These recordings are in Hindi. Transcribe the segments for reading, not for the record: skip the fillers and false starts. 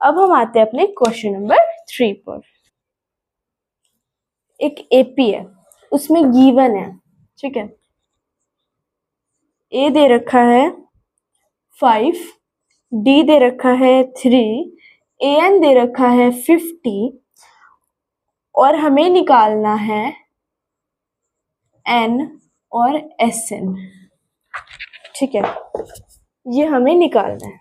अब हम आते हैं अपने क्वेश्चन नंबर 3 पर। एक एपी है, उसमें गिवन है, ठीक है, ए दे रखा है 5, डी दे रखा है 3, एन दे रखा है 50 और हमें निकालना है एन और एस एन, ठीक है, ये हमें निकालना है।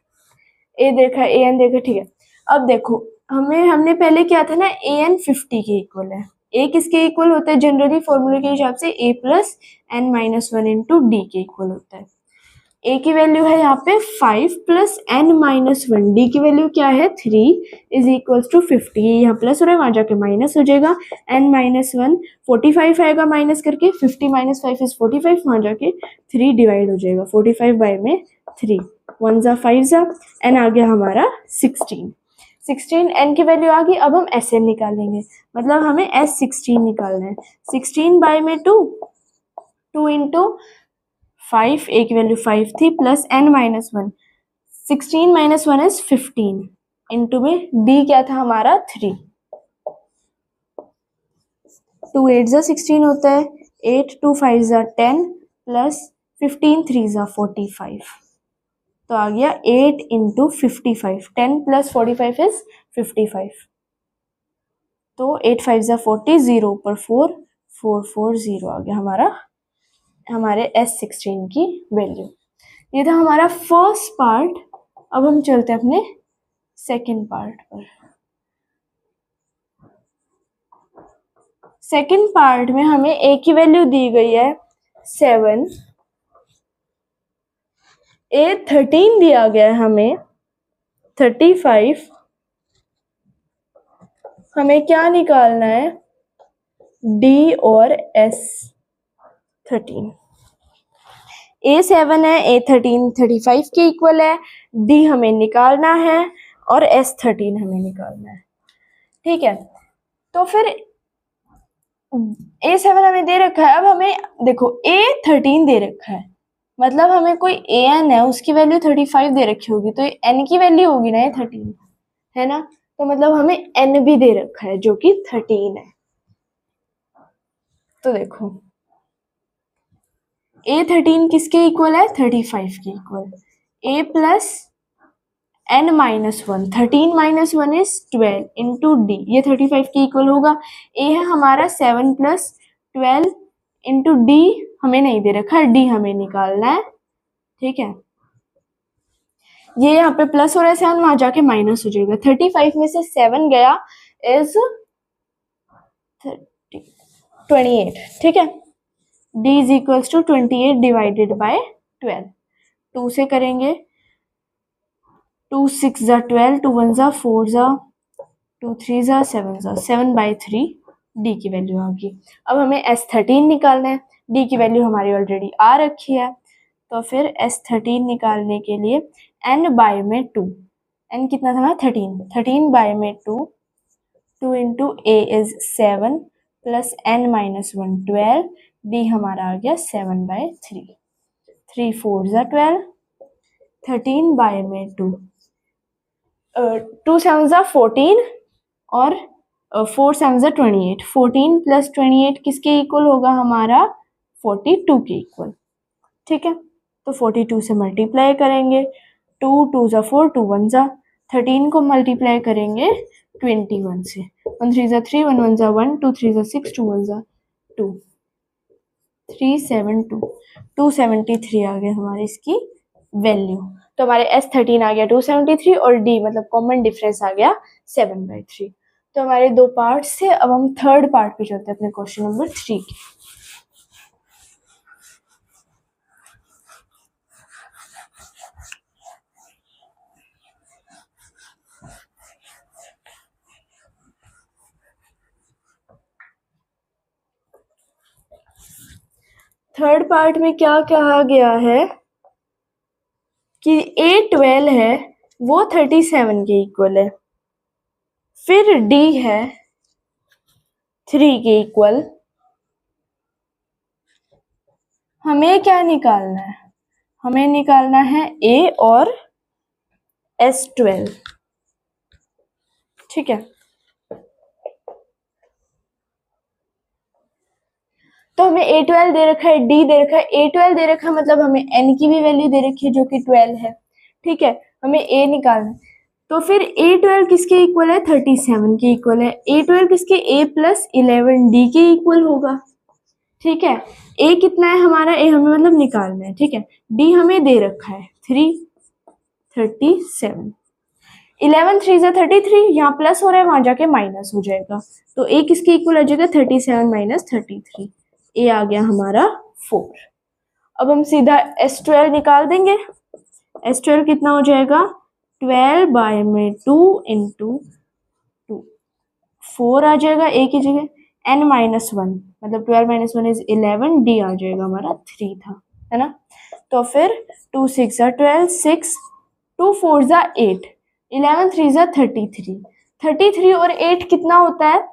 ए देखा, ए एन देखा, ठीक है। अब देखो हमने पहले क्या था ना, ए एन 50 के इक्वल है। ए किसके इक्वल होता है जनरली फॉर्मूले के हिसाब से, a plus n minus 1 into d के इक्वल होता है। ए की वैल्यू है यहाँ पे 5 प्लस एन माइनस 1, डी की वैल्यू क्या है 3 इज इक्वल्स टू 50। यहाँ प्लस हो रहा है, वहां जाके माइनस हो जाएगा। एन माइनस 1 45 आएगा माइनस करके, 50 माइनस 5 इज 45, वहां जाके 3 डिवाइड हो जाएगा, 45 बाय में 3, 1 जा 5 जा, एन आ गया हमारा 16 एन की वैल्यू आ गई। अब हम एस एन निकालेंगे, मतलब हमें एस 16 निकालना है। 16 बाय में 2 इंटू 5, ए की वैल्यू 5 थी, plus n minus 1, 16 minus 1 is 15 into में डी क्या था हमारा 3, 2 8 जा 16 होता है, 8 2 5 जा 10 प्लस 15 3 जा 45, तो आ गया 8 इंटू 55, 10 प्लस 45 इज 55, तो 8 5 जा 40, 0 ऊपर 4 4 4 0 आ गया हमारे S16 की वैल्यू। ये था हमारा फर्स्ट पार्ट। अब हम चलते हैं अपने सेकंड पार्ट पर। सेकंड पार्ट में हमें ए की वैल्यू दी गई है 7, ए 13 दिया गया है हमें 35, हमें क्या निकालना है डी और एस 13। ए 7 है, ए 13 35 के इक्वल है, डी हमें निकालना है और एस 13 हमें निकालना है, ठीक है। तो फिर ए 7 हमें दे रखा है, अब हमें देखो ए 13 दे रखा है, मतलब हमें कोई ए एन है उसकी वैल्यू 35 दे रखी होगी, तो एन की वैल्यू होगी ना ये 13, है ना, तो मतलब हमें एन भी दे रखा है जो कि 13 है। तो देखो ए 13 किसके इक्वल है 35 के equal, A plus n minus 1, 13 minus 1 is 12 into D, ये 35 के इक्वल होगा। ए है हमारा 7 प्लस 12 इंटू डी हमें नहीं दे रखा, डी हमें निकालना है, ठीक है। ये यहाँ पे प्लस हो रहा है 7, वहां जाके माइनस हो जाएगा, 35 में से 7 गया इज 28, ठीक है। D is equals to 28 divided by 12, 2 से करेंगे, 2 6 जा 12, 2 1 जा 4 जा, 2 3 जा 7 जा, 7/3 डी की वैल्यू आ गई। अब हमें S13 निकालना है, डी की वैल्यू हमारी ऑलरेडी आ रखी है, तो फिर S13 निकालने के लिए n बाय में 2, n कितना था हमारा 13, 13 बाय में 2, 2 into A is 7 plus n minus 1 12, D हमारा आ गया 7/3, 3 4 जा 12, 13 बाय में 2, 2 7 जा 14 और 4 7 जा 28, 14 प्लस 28 किसके इक्वल होगा हमारा 42 के इक्वल, ठीक है। तो 42 से मल्टीप्लाई करेंगे, 2 2 जा 4, 2 1 जा, 13 को मल्टीप्लाई करेंगे 21 से, 1 3 जा 3, 1 1 जा 1, 2 3 जा 6, 2 1 जा 2, 372, 273 आ गया हमारी इसकी वैल्यू। तो हमारे S13 आ गया 273 और D मतलब कॉमन डिफरेंस आ गया 7/3। तो हमारे 2 पार्ट्स थे। अब हम थर्ड पार्ट पे चलते हैं अपने क्वेश्चन नंबर 3 के। थर्ड पार्ट में क्या कहा गया है कि A12 है वो 37 के इक्वल है, फिर D है 3 के इक्वल। हमें क्या निकालना है, हमें निकालना है A और S12, ठीक है, तो हमें A12 दे रखा है, D दे रखा है। A12 दे रखा है मतलब हमें N की भी वैल्यू दे रखी है जो कि 12 है। ठीक है, हमें A निकालना है, तो फिर A12 किसके इक्वल है? 37 के इक्वल है। A12 किसके? A प्लस 11 D के इक्वल होगा। ठीक है, A कितना है हमारा? A हमें मतलब निकालना है। ठीक है, D हमें दे रखा है 37। 11 3 जा 33, यहाँ प्लस हो रहा है वहां जाके माइनस हो जाएगा, तो A किसके इक्वल आ जाएगा? 37 माइनस 33। A आ गया हमारा 4। अब हम सीधा S12 निकाल देंगे। S12 कितना हो जाएगा? 12 बाय में 2 इंटू 2, 4 आ जाएगा A की जगह। N माइनस 1 मतलब 12 माइनस 1 इज 11। D आ जाएगा हमारा 3 था, है ना। तो फिर 2 6 जा 12, 6 2 4 जा 8, 11 3 जा 33। 33 और 8 कितना होता है?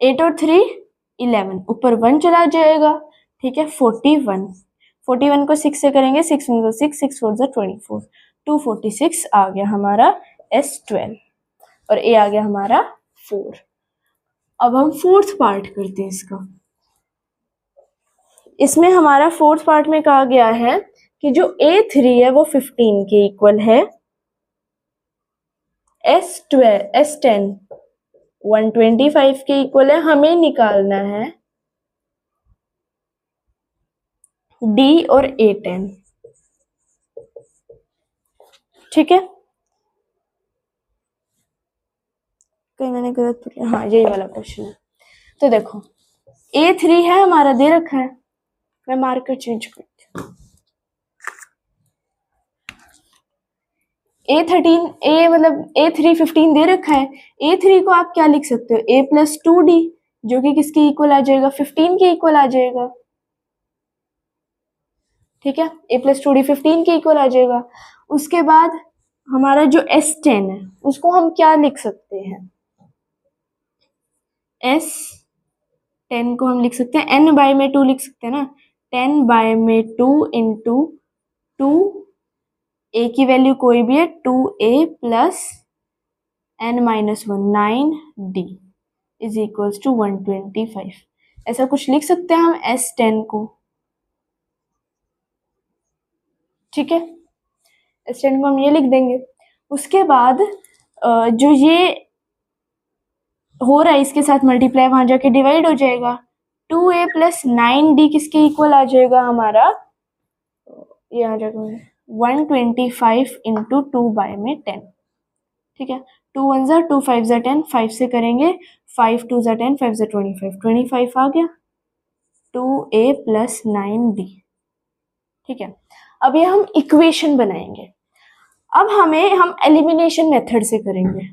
8 और 3 11, ऊपर 1 चला जाएगा। ठीक है, 41। 41 को 6 से करेंगे, 6 1 6, 6 4 24, 246 आ गया हमारा S12 और A आ गया हमारा 4। अब हम फोर्थ पार्ट करते हैं इसका। इसमें हमारा फोर्थ पार्ट में कहा गया है कि जो A3 है वो 15 के इक्वल है, S10 125 के इक्वल है। हमें निकालना है D और A10। ठीक है, कहीं मैंने गलत पढ़ लिया, हाँ यही वाला क्वेश्चन है। तो देखो A3 है हमारा, दे रखा है, मैं मार्कर चेंज करती हूँ। A13 A मतलब A3 15 दे रखा है। A3 को आप क्या लिख सकते हो? A प्लस 2D, जो कि किसके इक्वल आ जाएगा? 15 के इक्वल आ जाएगा। ठीक है, A प्लस 2D 15 के इक्वल आ जाएगा। उसके बाद हमारा जो S10 है उसको हम क्या लिख सकते हैं? S10 को हम लिख सकते हैं N बाय में 2 लिख सकते हैं ना। 10 बाय में 2 इंटू 2, A की वैल्यू कोई भी है, 2A plus N minus 1 9D is equals to 125। ऐसा कुछ लिख सकते हैं हम S10 को। ठीक है, S10 को हम ये लिख देंगे। उसके बाद जो ये हो रहा है इसके साथ मल्टीप्लाई वहां जाके डिवाइड हो जाएगा। 2A प्लस 9D किसके इक्वल आ जाएगा हमारा? ये आ जाएगा 125 इंटू 2 बाय में 10। ठीक है, 2 1 जा 2 5 जा 10, 5 से करेंगे, 5 2 जा 10, 5 जा 25, 25 आ गया 2A प्लस 9D। ठीक है, अब ये हम इक्वेशन बनाएंगे। अब हम एलिमिनेशन मेथड से करेंगे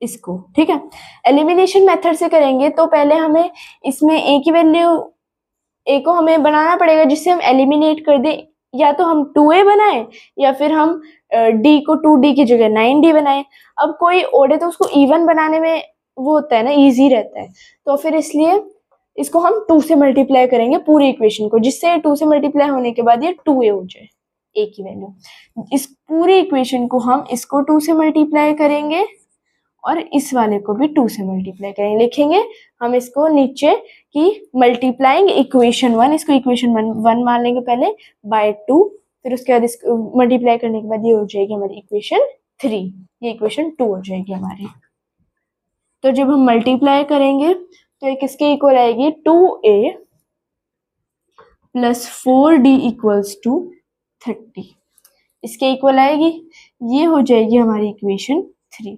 इसको। ठीक है, एलिमिनेशन मेथड से करेंगे तो पहले हमें इसमें A की वैल्यू, A को हमें बनाना पड़ेगा जिससे हम एलिमिनेट कर दें। या तो हम 2A बनाएं या फिर हम D को 2D की जगह 9D बनाएं। अब कोई ओड है तो उसको इवन बनाने में वो होता है ना, इजी रहता है, तो फिर इसलिए इसको हम 2 से मल्टीप्लाई करेंगे पूरी इक्वेशन को, जिससे 2 से मल्टीप्लाई होने के बाद ये 2A हो जाए, A की वैल्यू। इस पूरी इक्वेशन को हम इसको 2 से मल्टीप्लाई करेंगे और इस वाले को भी 2 से मल्टीप्लाई करेंगे। लिखेंगे हम इसको नीचे कि मल्टीप्लाइंग इक्वेशन 1, इसको इक्वेशन 1 मान लेंगे पहले, बाय 2, फिर उसके बाद इसको मल्टीप्लाई करने के बाद ये हो जाएगी हमारी इक्वेशन 3, ये इक्वेशन 2 हो जाएगी हमारी। तो जब हम मल्टीप्लाई करेंगे तो ये किसके इक्वल आएगी? 2A plus 4D equals to 30, इसके इक्वल आएगी। ये हो जाएगी हमारी इक्वेशन 3।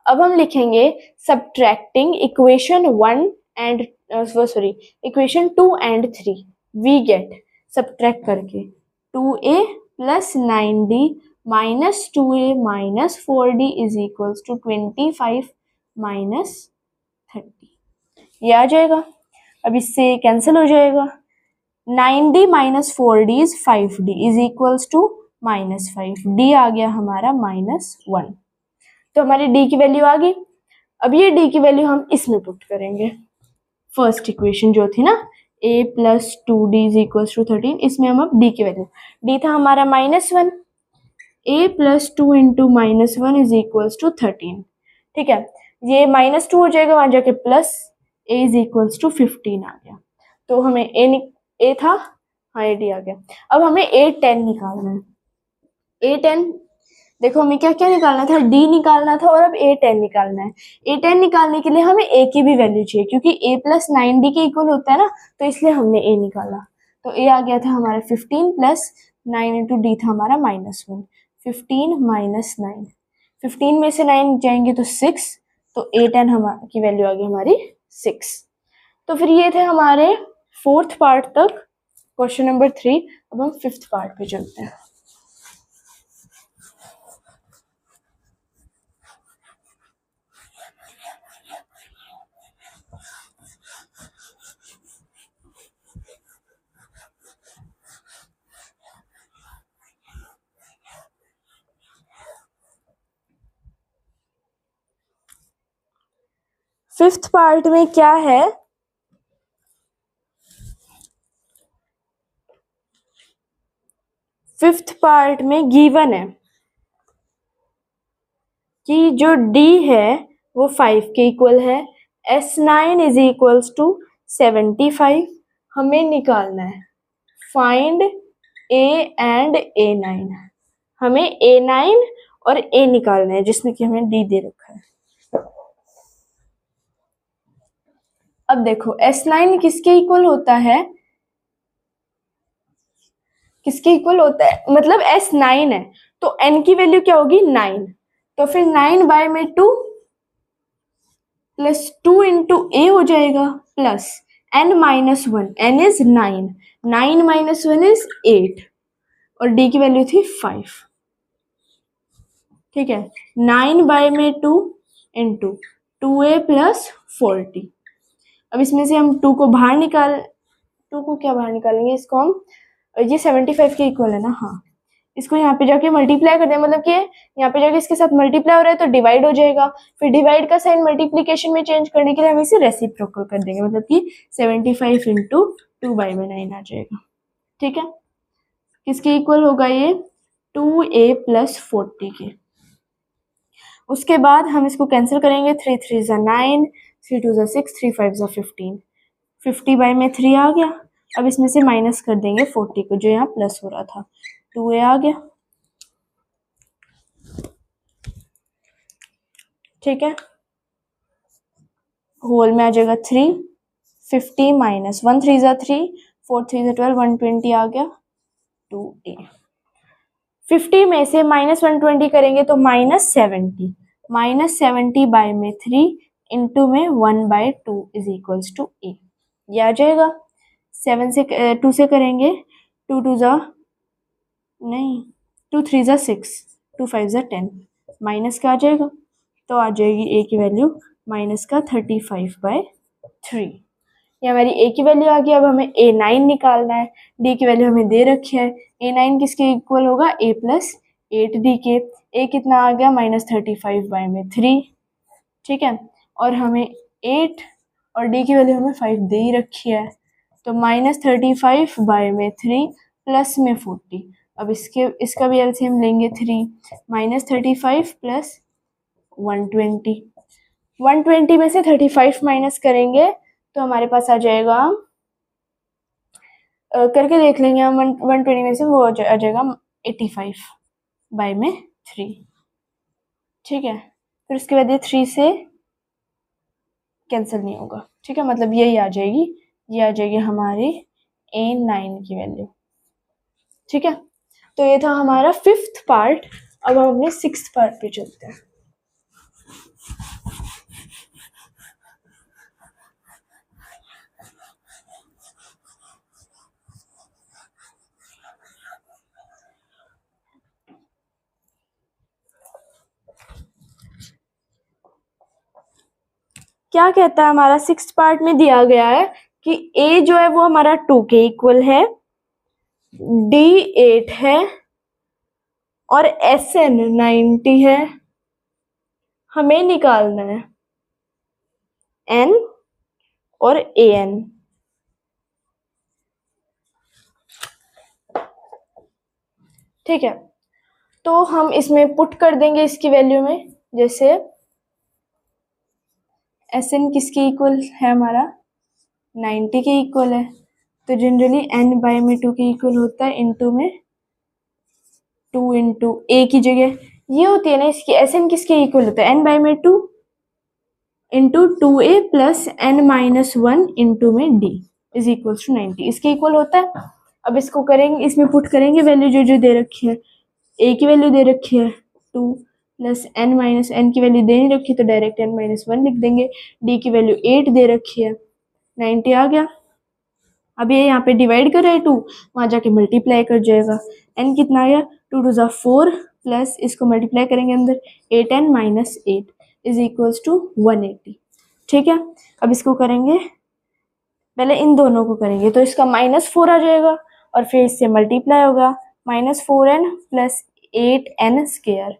अब हम लिखेंगे subtracting equation 1 and equation 2 and 3, we get, subtract करके 2A plus 9D minus 2A minus 4D is equals to 25 minus 30, ये आ जाएगा। अब इससे कैंसिल हो जाएगा। 9D minus 4D is 5D is equals to minus 5, D आ गया हमारा माइनस 1। तो हमारी D की वैल्यू आ गई। अब ये D की वैल्यू हम इसमें पुट करेंगे, फर्स्ट इक्वेशन जो थी ना, A plus 2D is equals to 13, इसमें हम अब D की वैल्यू, D था हमारा minus 1, a plus 2 into -1 is equals to 13। ठीक है, ये -2 हो जाएगा, वहां जाके plus a is equals to 15 आ गया। तो हमें a था, हाँ a d आ गया। अब हमें a10 निकालना है। a10 देखो हमें क्या क्या निकालना था, d निकालना था और अब a10 निकालना है। a10 निकालने के लिए हमें a की भी वैल्यू चाहिए, क्योंकि a प्लस 9d के इक्वल होता है ना, तो इसलिए हमने a निकाला। तो a आ गया था हमारा 15 प्लस 9 इंटू डी था हमारा -1। 15 माइनस 9, 15 में से 9 जाएंगे तो 6, तो a10 हमारी की वैल्यू आ गई हमारी 6। तो फिर ये थे हमारे 4th पार्ट तक क्वेश्चन नंबर 3। अब हम 5th पार्ट पे चलते हैं। फिफ्थ पार्ट में क्या है, फिफ्थ पार्ट में गिवन है कि जो d है वो 5 के इक्वल है, S9 इज इक्वल्स टू 75। हमें निकालना है फाइंड a एंड a9। हमें a9 और a निकालना है, जिसमें कि हमें d दे रखा है। अब देखो S9 किसके इक्वल होता है, किसके इक्वल होता है, मतलब S9 है तो n की वैल्यू क्या होगी 9, तो फिर 9 बाय में 2 प्लस 2 इंटू ए हो जाएगा plus n minus 1, n is 9, 9 minus 1 is 8 और d की वैल्यू थी 5। ठीक है, 9 बाय में 2 इंटू 2a प्लस 40। अब इसमें से हम 2 को बाहर निकाल, 2 को क्या बाहर निकालेंगे, इसको हम, ये 75 के इक्वल है ना, हाँ, इसको यहाँ पे जाके मल्टीप्लाई कर दें, मतलब कि यहाँ पे जाके इसके साथ मल्टीप्लाई हो रहा है तो डिवाइड हो जाएगा, फिर डिवाइड का साइन मल्टीप्लिकेशन में चेंज करने के लिए हम इसे रेसिप्रोकल कर देंगे, मतलब कि 75 इंटू 2 बाई में 9 आ जाएगा। ठीक है, किसके इक्वल होगा ये, 2a प्लस 40 के। उसके बाद हम इसको कैंसिल करेंगे, 3 3 ज़ा 9, 3 2 ज़ा 6, 3 5 ज़ा 15, 50 बाई में 3 आ गया। अब इसमें से माइनस कर देंगे 40 को, जो यहाँ प्लस हो रहा था, 2a आ गया। ठीक है, होल में आ जाएगा 3, 50 माइनस 1 3 ज़ा 3, 4 3 ज़ा 12, 120 आ गया 2a। 50 में से माइनस 120 करेंगे तो -70, -70 बाय में 3 इंटू में 1/2 इज इक्वल्स टू a, ये आ जाएगा। 7 से 2 से करेंगे, 2 2 ज़ा नहीं, 2 3 ज़ा 6, 2 5 ज़ा 10, माइनस का आ जाएगा, तो आ जाएगी a की वैल्यू माइनस का 35/3। ये हमारी a की वैल्यू आ गई। अब हमें a9 निकालना है, d की वैल्यू हमें दे रखी है, a9 किसके इक्वल होगा, a प्लस 8d के। a कितना आ गया, -35/3। ठीक है, और हमें 8 और d की वैल्यू हमें 5 दे ही रखी है, तो -35/3 प्लस में 40। अब इसका भी एलसीएम लेंगे 3, -35 प्लस 120, 120 में से 35 माइनस करेंगे तो हमारे पास आ जाएगा, करके देख लेंगे हम, 120 में से वो आ जाएगा 85/3। ठीक है, फिर उसके बाद ये 3 से कैंसिल नहीं होगा। ठीक है, मतलब यही आ जाएगी, ये आ जाएगी हमारी a9 की वैल्यू। ठीक है, तो ये था हमारा 5th पार्ट। अब हम अपने 6th पार्ट पे चलते हैं। क्या कहता है हमारा 6th पार्ट में दिया गया है कि a जो है वो हमारा 2 के इक्वल है, d 8 है और Sn 90 है। हमें निकालना है n और an। ठीक है, तो हम इसमें पुट कर देंगे इसकी वैल्यू में, जैसे एस एन किसके इक्वल है हमारा 90 के इक्वल है, तो जनरली एन बाय में 2 के इक्वल होता है, इंटू में 2 इंटू ए की जगह ये होती है ना इसकी, एस एन किसके इक्वल होता है एन बाय में 2 into 2a plus n minus 1 into में डी इज इक्वल टू 90, इसके इक्वल होता है। अब इसको करेंगे, इसमें पुट करेंगे वैल्यू जो जो दे रखी है, ए की वैल्यू दे रखी है 2 प्लस एन माइनस एन की वैल्यू दे नहीं रखी तो डायरेक्ट एन माइनस 1 लिख देंगे, डी की वैल्यू 8 दे रखी है, 90 आ गया। अब ये यहाँ पे डिवाइड कर रहे हैं 2, वहाँ जाके मल्टीप्लाई कर जाएगा, एन कितना आ गया 2 टू 4 प्लस इसको मल्टीप्लाई करेंगे अंदर 8 n minus 8 is equals to 180। ठीक है, अब इसको करेंगे, पहले इन दोनों को करेंगे तो इसका -4 आ जाएगा और फिर इससे मल्टीप्लाई होगा -4n प्लस 8n स्क्वायर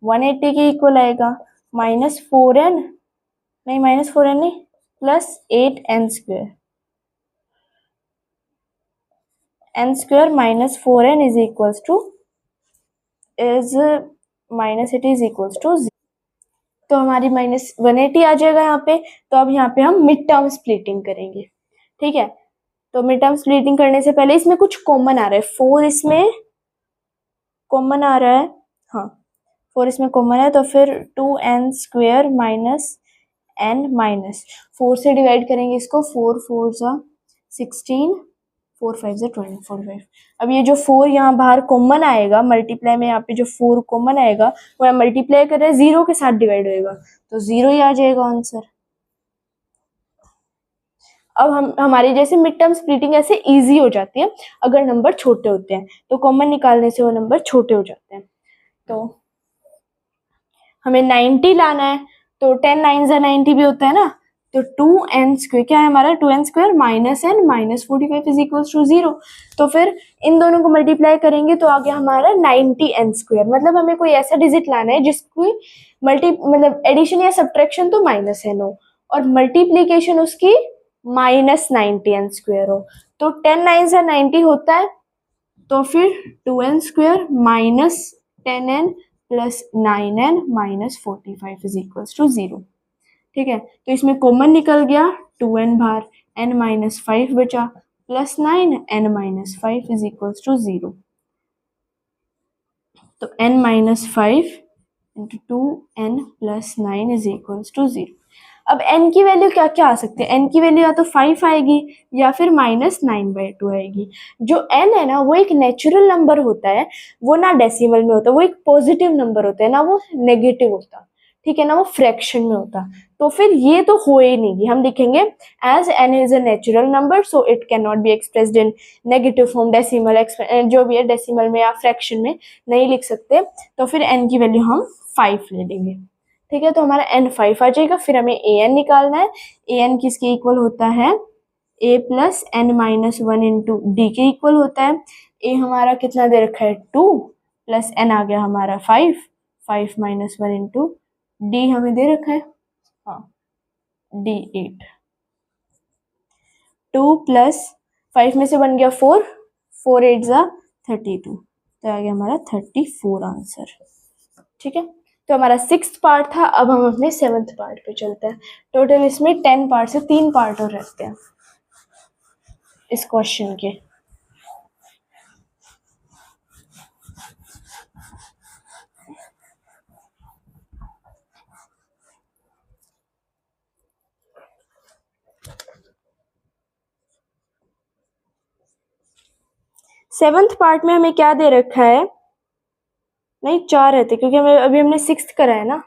180 के इक्वल आएगा, -4n नहीं -4n नहीं plus 8n square, n square -4n is equals to -80 is equals to 0। तो हमारी -180 आ जाएगा यहाँ पे। तो अब यहाँ पे हम मिड टर्म स्प्लिटिंग करेंगे। ठीक है, तो मिड टर्म स्प्लिटिंग करने से पहले इसमें कुछ कॉमन आ रहा है, 4 इसमें कॉमन आ रहा है, हाँ 4 इसमें कॉमन है, तो फिर 2n square minus n minus 4 से डिवाइड करेंगे इसको, 4 4 जा 16 4 5 जा 20 45। अब ये जो 4 यहाँ बाहर कॉमन आएगा मल्टीप्लाई में, यहाँ पे जो 4 कॉमन आएगा वो मल्टीप्लाई कर रहे हैं 0 के साथ डिवाइड होएगा तो 0 ही आ जाएगा आंसर। अब हमारी जैसे मिड टर्म स्प्लिटिंग ऐसे इजी हो जाती है अगर नंबर छोटे होते हैं, तो कॉमन निकालने से वो नंबर छोटे हो जाते हैं। तो हमें 90 लाना है, तो 10 9 जा 90 भी होता है ना, तो 2n स्क्वायर क्या है हमारा 2n square minus n minus 45 is equal to 0। तो फिर इन दोनों को मल्टीप्लाई करेंगे तो आ गया हमारा 90n स्क्वायर। मतलब हमें कोई ऐसा डिजिट लाना है जिसकी मतलब एडिशन या सब्ट्रैक्शन तो -n हो और मल्टीप्लीकेशन उसकी -90n स्क्वायर हो। तो 10 9 जा 90 होता है, तो फिर 2n square minus 10n plus 9n minus 45 is equals to 0। ठीक है, तो इसमें कॉमन निकल गया 2n बाहर, n माइनस 5 बचा plus 9 n minus 5 is equals to 0। तो n minus 5 into 2n plus 9 is equals to 0। अब n की वैल्यू क्या क्या आ सकते हैं, n की वैल्यू या तो 5 आएगी या फिर -9/2 आएगी। जो n है ना वो एक नेचुरल नंबर होता है, वो ना डेसिमल में होता, वो एक पॉजिटिव नंबर होता है, ना वो नेगेटिव होता, ठीक है ना, वो फ्रैक्शन में होता। तो फिर ये तो हो ही नहीं, हम लिखेंगे as n is a natural number so it can not be expressed in negative form, decimal जो भी है डेसिमल में या फ्रैक्शन में नहीं लिख सकते, तो फिर n की वैल्यू हम 5 ले लेंगे। ठीक है, तो हमारा n 5 आ जाएगा। फिर हमें an निकालना है, an किसके इक्वल होता है a plus n minus 1 into d के इक्वल होता है। a हमारा कितना दे रखा है 2 प्लस n आ गया हमारा 5, 5 माइनस 1 इंटू डी हमें दे रखा है, हाँ डी 8, 2 प्लस 5 में से बन गया 4, 4 8 जा 32, तो आ गया हमारा 34 आंसर। ठीक है, तो हमारा 6th पार्ट था। अब हम अपने 7th पार्ट पे चलते हैं। टोटल इसमें 10 पार्ट से 3 पार्ट और रहते हैं इस क्वेश्चन के। सेवंथ पार्ट में हमें क्या दे रखा है, नहीं 4 रहते क्योंकि हमें अभी हमने 6th करा है ना,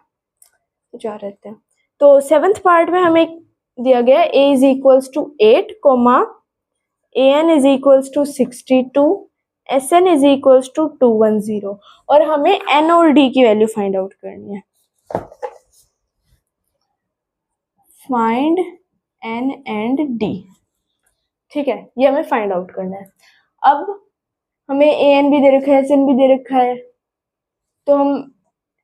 तो 4 रहते हैं। तो 7th पार्ट में हमें दिया गया a is equals to 8 comma an is equals to 62 sn is equals to 210 और हमें n और d की वैल्यू फाइंड आउट करनी है। फाइंड n एंड d, ठीक है, ये हमें फाइंड आउट करना है। अब हमें an भी दे रखा है sn भी दे रखा है, तो हम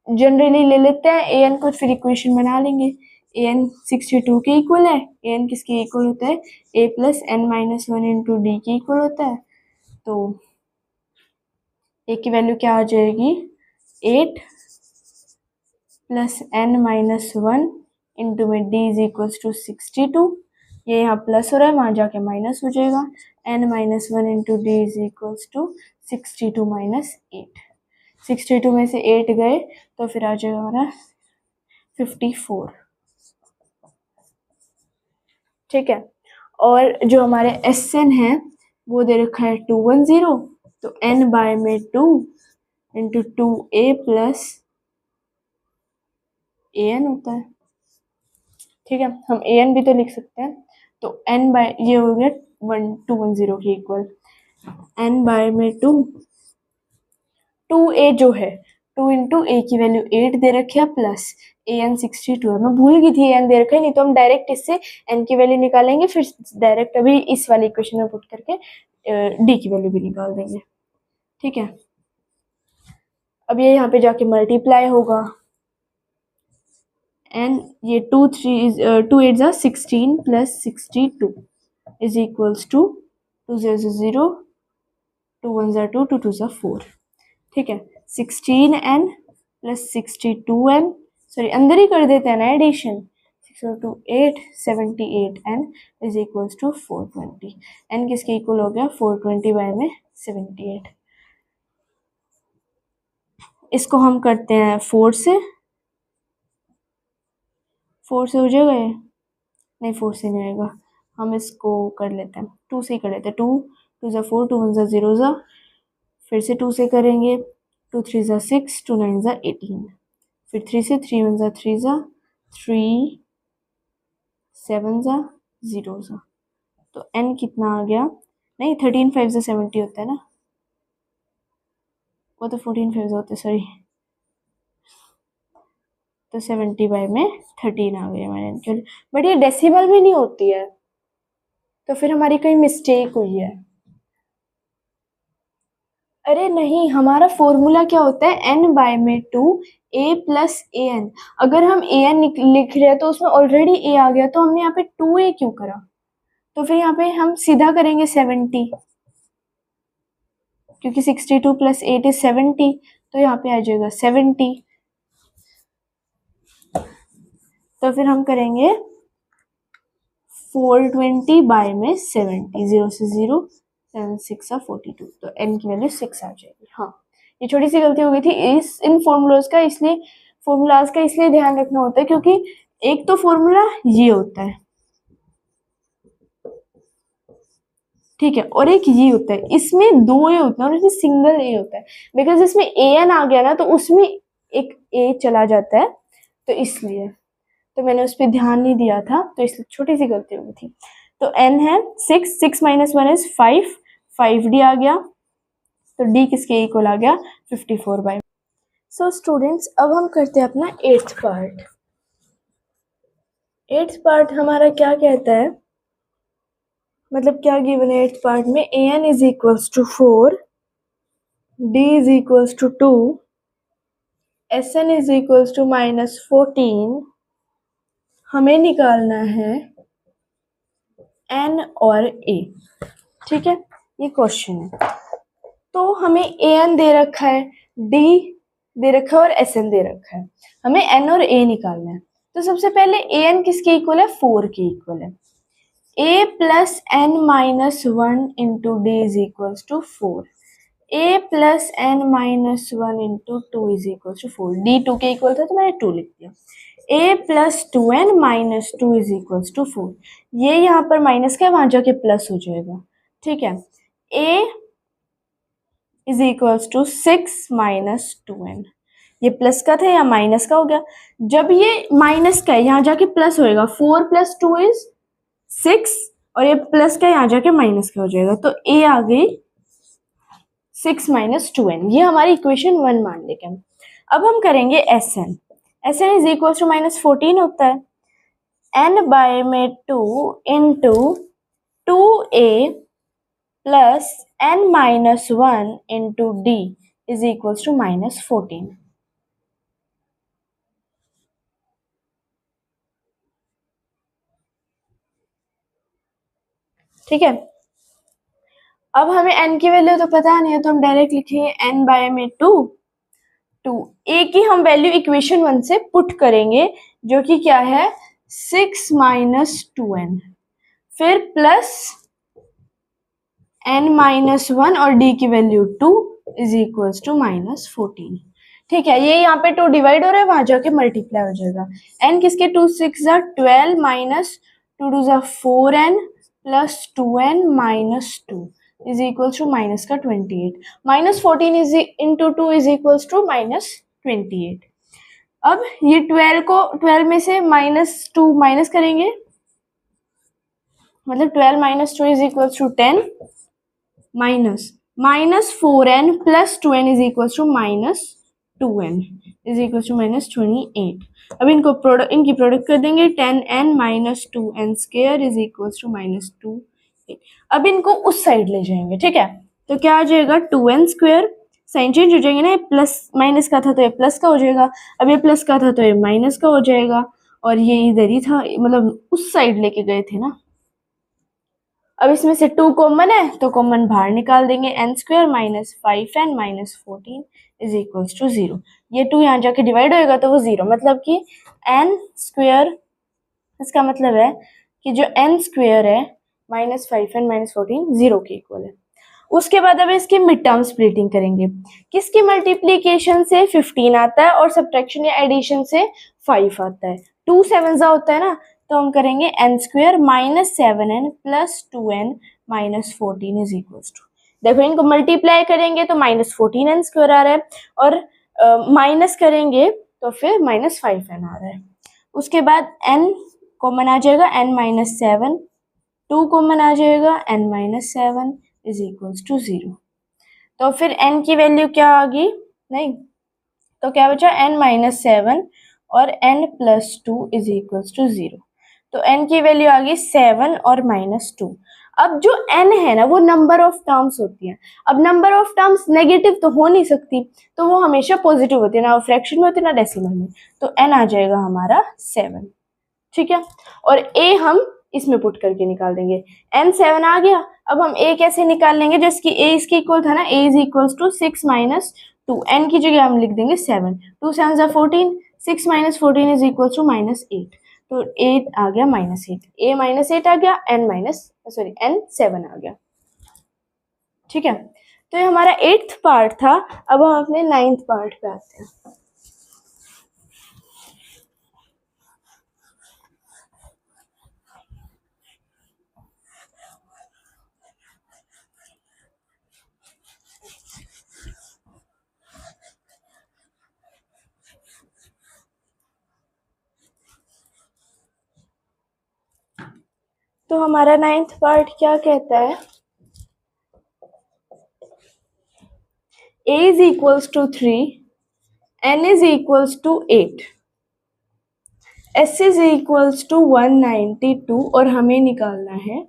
जनरली ले लेते हैं an को, फिर इक्वेशन बना लेंगे। an 62 के इक्वल है, an किसके इक्वल होता है a plus n minus 1 into d के इक्वल होता है। तो a की वैल्यू क्या आ जाएगी 8 प्लस n माइनस 1 इंटू में d इज इक्वल्स टू 62। ये यहाँ प्लस हो रहा है, वहाँ जाके माइनस हो जाएगा। n minus 1 into D is equals to 62 minus 8। 62 में से 8 गए तो फिर आ जाएगा हमारा 54। ठीक है। और जो हमारे एस एन है वो दे रखा है 210, तो n बाय में 2 into 2a plus A N होता है। ठीक है, हम ए एन भी तो लिख सकते हैं। तो n बाय ये हो गया 210 के इक्वल। n बाय में 2a जो है 2 इंटू ए की वैल्यू 8 दे रखी है प्लस ए एन 62 है। मैं भूल गई थी एन दे रखा है, नहीं तो हम डायरेक्ट इससे एन की वैल्यू निकालेंगे, फिर डायरेक्ट अभी इस वाली इक्वेशन में पुट करके डी की वैल्यू भी निकाल देंगे। ठीक है, अब ये यहाँ पे जाके मल्टीप्लाई होगा। एन ये 2 8 जा 16 प्लस 62 इज इक्वल्स टू 2 0 0 2 1 जा 2 2 2 जा 4। ठीक है, 16n प्लस 62n, सॉरी अंदर ही कर देते हैं ना एडिशन, 6 और 2 8, 78n is equals to 420। n किसके इक्वल हो गया 420 बाय में 78। इसको हम करते हैं 4 से हो जाएगा ये, नहीं 4 से नहीं आएगा, हम इसको कर लेते हैं 2 से ही कर लेते हैं। 2 2 जा 4, 2 1 जा 0 जा, फिर से 2 से करेंगे, 2 3 जा 6, 2 9 जा 18, फिर 3 से 3 1 जा 3 जा 3 7 जा 0 जा, तो n कितना आ गया, नहीं 13 5 जा 70 होता है ना, वो तो 14 5 जा होता है, सॉरी, तो 70 बाय में 13 आ गया हमारे आंसर। बट ये डेसिमल में नहीं होती है, तो फिर हमारी कोई मिस्टेक हुई है। अरे नहीं, हमारा फॉर्मूला क्या होता है n बाय में 2 a प्लस ए एन। अगर हम ए एन लिख रहे हैं तो उसमें ऑलरेडी a आ गया, तो हमने यहाँ पे 2a क्यों करा, तो फिर यहाँ पे हम सीधा करेंगे 70, क्योंकि 62 प्लस 8 इज 70, तो यहाँ पे आ जाएगा 70। तो फिर हम करेंगे 420 बाय में 70, 0 से 0 7 6 42, तो n की वैल्यू 6 आ जाएगी। हाँ, ये छोटी सी गलती हो गई थी इन फॉर्मूलाज का इसलिए ध्यान रखना होता है, क्योंकि एक तो फॉर्मूला ये होता है, ठीक है, और एक ये होता है, इसमें 2 ए होते हैं और इसमें सिंगल ए होता है, बिकॉज इसमें ए एन आ गया ना, तो उसमें एक ए चला जाता है, तो इसलिए तो मैंने उस पर ध्यान नहीं दिया था, तो इसलिए छोटी सी गलती हो गई थी। तो n है 6, 6 माइनस 1 इज 5, 5d आ गया, तो d किसके इक्वल आ गया 54 बाय। सो स्टूडेंट्स, अब हम करते हैं अपना 8th पार्ट। 8th पार्ट हमारा क्या कहता है, मतलब क्या गिवन है 8th पार्ट में, a n is equals to 4, d is equals to 2, s n is equals to minus 14। हमें निकालना है n और a। ठीक है, ये क्वेश्चन है। तो हमें ए एन दे रखा है, d दे रखा है और एस एन दे रखा है, हमें n और a निकालना है। तो सबसे पहले ए एन किसके इक्वल है 4 के इक्वल है। a plus n minus 1 into D is equal to 4, a plus n minus 1 into 2 is equal to 4, D 2 के इक्वल था तो मैंने 2 लिख दिया। a plus 2n minus 2 is equal to 4, ये यहाँ पर माइनस का है, वहां जाके प्लस हो जाएगा। ठीक है, a is equals to 6 minus 2n, ये प्लस का था या माइनस का हो गया, जब ये माइनस का है यहाँ जाके प्लस होएगा, 4 प्लस 2 इज 6, और ये प्लस का यहाँ जाके माइनस का हो जाएगा, तो a आ गई 6 माइनस 2n, ये हमारी इक्वेशन 1 मान लेंगे हम। अब हम करेंगे S n, S n is equal to minus 14 होता है, n बाय में 2 into 2a plus n minus 1 into D is equal to minus 14। ठीक है, अब हमें n की वैल्यू तो पता नहीं है, तो हम डायरेक्ट लिखेंगे n बाय में 2 2, ए की हम वैल्यू इक्वेशन 1 से पुट करेंगे जो कि क्या है 6 माइनस 2n, फिर प्लस n माइनस 1 और d की value 2 is equals to minus 14। ठीक है, ये यहाँ पे 2 डिवाइड हो रहा है, वहां जाके मल्टीप्लाई हो जाएगा। n किसके 2 6 जा 12 माइनस 2 2 जा 4n plus 2n minus 2 is equals to minus का 28, minus 14 is into 2 is equals to minus 28। अब ये 12 में से माइनस 2 माइनस करेंगे, मतलब 12 minus 2 is equals to 10 minus 4n plus 2n is equals to minus 2n is equals to minus 28। अब इनकी प्रोडक्ट कर देंगे, 10n minus 2n square is equals to minus 28। अब इनको उस साइड ले जाएंगे, ठीक है, तो क्या आ जाएगा 2n स्क्वायर, साइन चेंज हो जाएंगे ना, प्लस माइनस का था तो ये प्लस का हो जाएगा, अब ये प्लस का था तो ये माइनस का हो जाएगा, और ये इधर ही था, मतलब उस साइड लेके गए थे ना। अब इसमें से 2 कॉमन है तो कॉमन बाहर निकाल देंगे, n square minus 5n minus 14 is equals to 0। ये 2 यहाँ जाके डिवाइड होएगा तो वो 0, मतलब कि n स्क्वायर, इसका मतलब है कि जो n स्क्वायर है माइनस 5n माइनस 14 0 के इक्वल है। उसके बाद अब इसकी मिड टर्म स्प्लिटिंग करेंगे, किसकी मल्टीप्लीकेशन से 15 आता है और सब्ट्रैक्शन या एडिशन से 5 आता है, 2 7 होता है ना, तो हम करेंगे n square minus 7n plus 2n minus 14 is equals to, देखो इनको मल्टीप्लाई करेंगे तो माइनस 14n स्क्वायर आ रहा है, और माइनस करेंगे तो फिर माइनस 5n आ रहा है। उसके बाद n कॉमन आ जाएगा, n माइनस 7, 2 कॉमन आ जाएगा, n minus 7 is equals to 0। तो फिर n की वैल्यू क्या आ गई, नहीं तो क्या बचा n माइनस 7 और n plus 2 is equals to 0। तो n की वैल्यू आ गई 7 और माइनस 2। अब जो n है ना वो नंबर ऑफ टर्म्स होती है, अब नंबर ऑफ टर्म्स नेगेटिव तो हो नहीं सकती, तो वो हमेशा पॉजिटिव होती है, ना फ्रैक्शन में होती है ना डेसिमल में, तो n आ जाएगा हमारा 7, ठीक है, और a हम इसमें पुट करके निकाल देंगे, n 7 आ गया। अब हम a कैसे निकाल लेंगे, जिसकी a इसके इक्वल था ना, a is equals to 6 minus 2, n की जगह हम लिख देंगे 7, 2 7 जा 14, 6 minus 14 is equals to minus 8, तो 8 आ गया माइनस 8, a माइनस 8 आ गया, n 7 आ गया, ठीक है। तो ये हमारा 8th पार्ट था। अब हम अपने 9th पार्ट पे आते हैं। तो हमारा 9th पार्ट क्या कहता है, a is equals to 3, n is equals to 8, s is equals to 192 और हमें निकालना है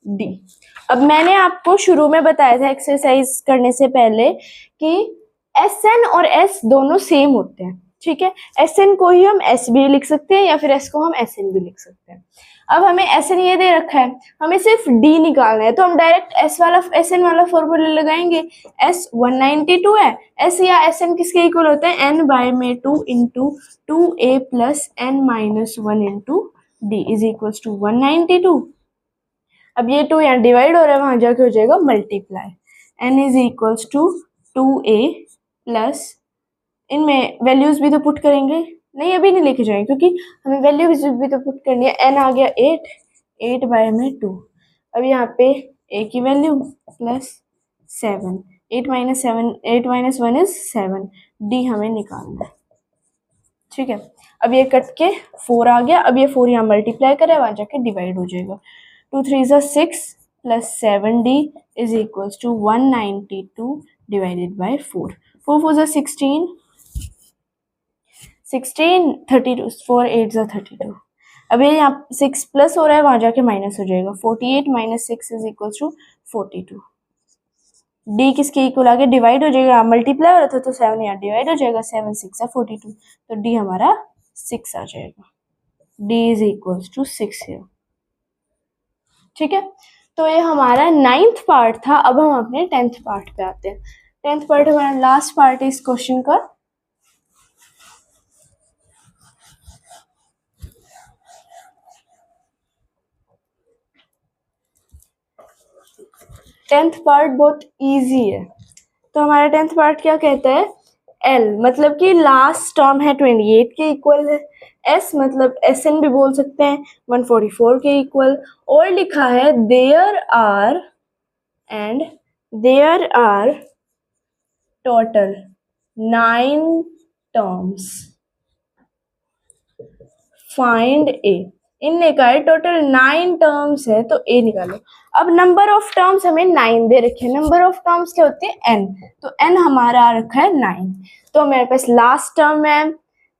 d। अब मैंने आपको शुरू में बताया था एक्सरसाइज करने से पहले कि sn और s दोनों सेम होते हैं, ठीक है, sn को ही हम s भी लिख सकते हैं या फिर s को हम sn भी लिख सकते हैं। अब हमें sn ये दे रखा है, हमें सिर्फ d निकालना है, तो हम डायरेक्ट sn वाला फॉर्मूला लगाएंगे, s 192 है, s या sn किसके इक्वल होता है, n बाय में 2 into 2a plus n minus 1 into d is equals to 192। अब ये 2 यहाँ डिवाइड हो रहा है, वहां जाके हो जाएगा multiply, n is equals to 2a plus, इनमें वैल्यूज भी तो पुट करेंगे, नहीं अभी नहीं लेके जाएंगे क्योंकि हमें वैल्यूज भी तो पुट करनी है, n आ गया 8, 8 बाय में 2, अब यहाँ पे a की value plus 7, 8 minus 7, 8 minus 1 is 7, d हमें निकालना है, ठीक है। अब ये कट के 4 आ गया, अब ये 4 यहाँ मल्टीप्लाई करे, वहां जाके डिवाइड हो जाएगा, 2 3 जा 6 plus 7d is equals to 192 divided by 4, 4 4 जा 16, 16 32, 4 8 जा 32। अब ये यहाँ 6 प्लस हो रहा है, वहां जाके माइनस हो जाएगा, 48 minus 6 is equals to 42। d किसके इक्वल आगे डिवाइड हो जाएगा, मल्टीप्लाई हो रहा था तो 7 यहाँ डिवाइड हो जाएगा, 7 6 है 42, तो d हमारा 6 आ जाएगा, d इज इक्वल्स टू 6 है, ठीक है। तो ये हमारा 9th पार्ट था। अब हम अपने 10th पार्ट पे आते हैं। 10th पार्ट हमारा लास्ट पार्ट है इस क्वेश्चन का। 10th पार्ट बहुत इजी है। तो हमारा 10th पार्ट क्या कहता है, L मतलब कि लास्ट टर्म है 28 के इक्वल है, S मतलब SN भी बोल सकते हैं 144 के इक्वल, और लिखा है there are total 9 terms, find a. इनने कहा है टोटल 9 टर्म्स है तो ए निकालो। अब नंबर ऑफ टर्म्स हमें 9 दे रखे हैं, नंबर ऑफ टर्म्स क्या होते हैं n, तो n हमारा आ रखा है 9। तो हमारे पास लास्ट टर्म है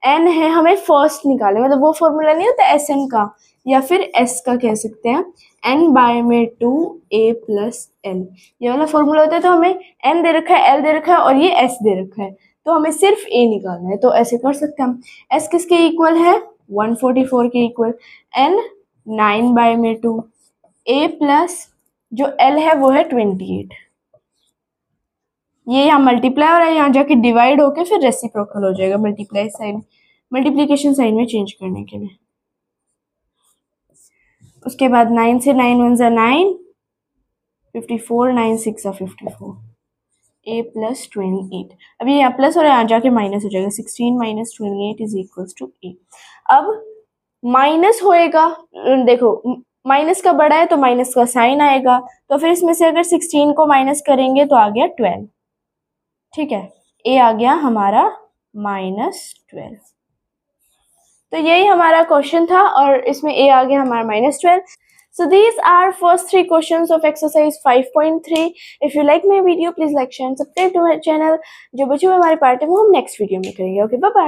n है, हमें फर्स्ट निकाले, मतलब वो फॉर्मूला नहीं होता SN का या फिर S का कह सकते हैं, n बाय में 2 a प्लस l, ये वाला फॉर्मूला होता है। तो हमें n दे रखा है, l दे रखा है और ये s दे रखा है, तो हमें सिर्फ a निकालना है। तो ऐसे कर सकते हैं हम, s किसके इक्वल है 144 के इक्वल, n 9 बाय में 2, a प्लस जो l है वो है 28, ये यहाँ मल्टीप्लाई हो रहा है, यहाँ जाके डिवाइड होके फिर रेसिप्रोकल हो जाएगा मल्टीप्लाई साइन, मल्टीप्लिकेशन साइन में चेंज करने के लिए। उसके बाद 9 से 9 1 जा 9, 54 9 6 जा 54, a प्लस 28, अब ये यहाँ प्लस और यहाँ जाके माइनस हो जाएगा, 16 minus 28 is equals to a। अब माइनस होएगा, देखो माइनस का बड़ा है तो माइनस का साइन आएगा, तो फिर इसमें से अगर 16 को माइनस करेंगे तो आ गया 12, ठीक है, a आ गया हमारा -12। तो यही हमारा क्वेश्चन था और इसमें a आ गया हमारा -12। So these are first 3 questions of exercise 5.3. If you like my video, please like, share and subscribe to my channel. जो बचे हुए हमारे पार्ट है वो हम नेक्स्ट वीडियो में करेंगे। Okay, bye bye.